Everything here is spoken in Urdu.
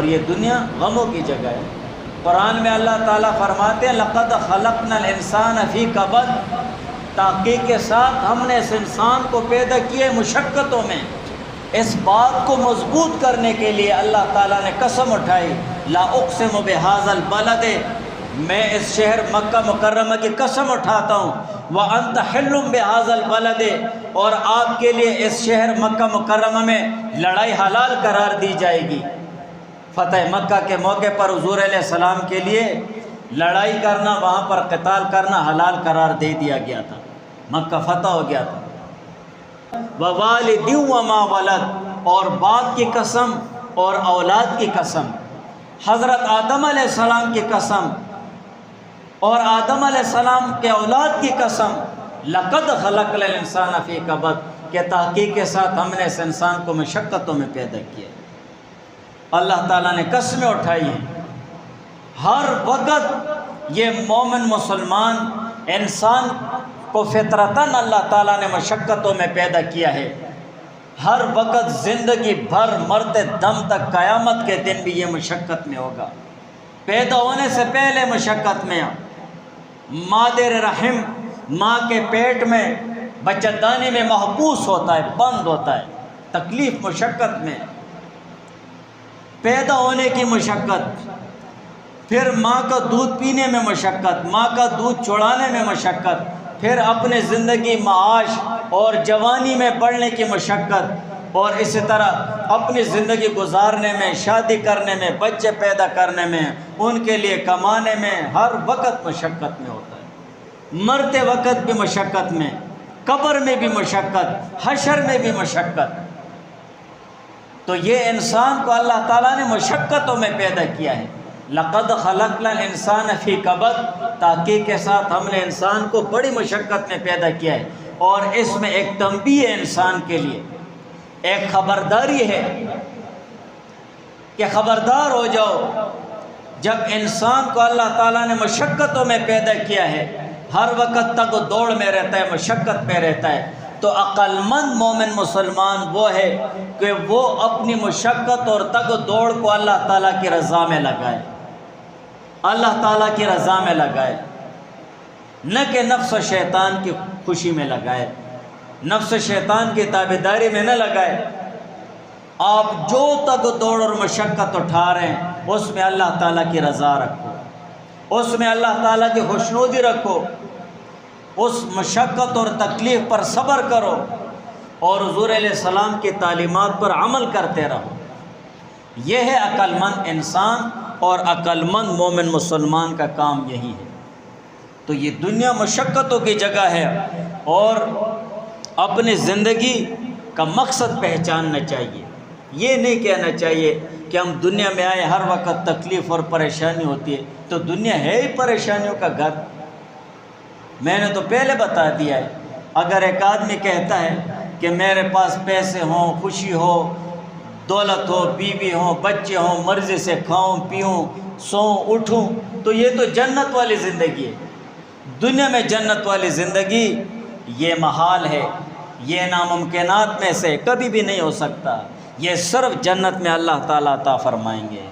اور یہ دنیا غموں کی جگہ ہے۔ قرآن میں اللہ تعالیٰ فرماتے ہیں لقد خلقنا الانسان فی کبد، تحقیق کے ساتھ ہم نے اس انسان کو پیدا کیے مشقتوں میں۔ اس بات کو مضبوط کرنے کے لیے اللہ تعالیٰ نے قسم اٹھائی، لا اقسم بہذا البلد، میں اس شہر مکہ مکرمہ کی قسم اٹھاتا ہوں، وانت حل بہذا البلد، اور آپ کے لیے اس شہر مکہ مکرمہ میں لڑائی حلال قرار دی جائے گی۔ فتح مکہ کے موقع پر حضور علیہ السلام کے لیے لڑائی کرنا، وہاں پر قتال کرنا حلال قرار دے دیا گیا تھا، مکہ فتح ہو گیا تھا۔ ووالد وما ولد، اور باپ کی قسم اور اولاد کی قسم، حضرت آدم علیہ السلام کی قسم اور آدم علیہ السلام کے اولاد کی قسم، لقد خلقنا الانسان فی کبد، کہ تحقیق کے ساتھ ہم نے اس انسان کو مشقتوں میں پیدا کیا۔ اللہ تعالیٰ نے قسمیں اٹھائی ہیں۔ ہر وقت یہ مومن مسلمان انسان کو فطرتاً اللہ تعالیٰ نے مشقتوں میں پیدا کیا ہے۔ ہر وقت زندگی بھر مرتے دم تک قیامت کے دن بھی یہ مشقت میں ہوگا۔ پیدا ہونے سے پہلے مشقت میں، مادر رحم ماں کے پیٹ میں بچہ دانی میں محبوس ہوتا ہے، بند ہوتا ہے، تکلیف مشقت میں، پیدا ہونے کی مشقت، پھر ماں کا دودھ پینے میں مشقت، ماں کا دودھ چھڑانے میں مشقت، پھر اپنے زندگی معاش اور جوانی میں بڑھنے کی مشقت، اور اسی طرح اپنی زندگی گزارنے میں، شادی کرنے میں، بچے پیدا کرنے میں، ان کے لیے کمانے میں، ہر وقت مشقت میں ہوتا ہے۔ مرتے وقت بھی مشقت میں، قبر میں بھی مشقت، حشر میں بھی مشقت۔ تو یہ انسان کو اللہ تعالیٰ نے مشقتوں میں پیدا کیا ہے۔ لقد خلقنا الانسان فی کبد، تحقیق کے ساتھ ہم نے انسان کو بڑی مشقت میں پیدا کیا ہے، اور اس میں ایک تنبیہ ہے انسان کے لیے، ایک خبرداری ہے کہ خبردار ہو جاؤ۔ جب انسان کو اللہ تعالیٰ نے مشقتوں میں پیدا کیا ہے، ہر وقت تک دوڑ میں رہتا ہے، مشقت میں رہتا ہے، تو عقل مند مومن مسلمان وہ ہے کہ وہ اپنی مشقت اور تگ دوڑ کو اللہ تعالیٰ کی رضا میں لگائے، اللہ تعالیٰ کی رضا میں لگائے، نہ کہ نفس و شیطان کی خوشی میں لگائے، نفس و شیطان کی تابعداری میں نہ لگائے۔ آپ جو تگ دوڑ اور مشقت اٹھا رہے ہیں اس میں اللہ تعالیٰ کی رضا رکھو، اس میں اللہ تعالیٰ کی خوشنودی رکھو، اس مشقت اور تکلیف پر صبر کرو، اور حضور علیہ السلام کی تعلیمات پر عمل کرتے رہو۔ یہ ہے عقل مند انسان اور عقل مند مومن مسلمان کا کام یہی ہے۔ تو یہ دنیا مشقتوں کی جگہ ہے، اور اپنی زندگی کا مقصد پہچاننا چاہیے۔ یہ نہیں کہنا چاہیے کہ ہم دنیا میں آئے ہر وقت تکلیف اور پریشانی ہوتی ہے، تو دنیا ہے ہی پریشانیوں کا گھر۔ میں نے تو پہلے بتا دیا ہے، اگر ایک آدمی کہتا ہے کہ میرے پاس پیسے ہوں، خوشی ہو، دولت ہو، بیوی ہو، بچے ہوں، مرضی سے کھاؤں پیوں، سوؤں اٹھوں، تو یہ تو جنت والی زندگی ہے۔ دنیا میں جنت والی زندگی یہ محال ہے، یہ ناممکنات میں سے کبھی بھی نہیں ہو سکتا، یہ صرف جنت میں اللہ تعالیٰ عطا فرمائیں گے۔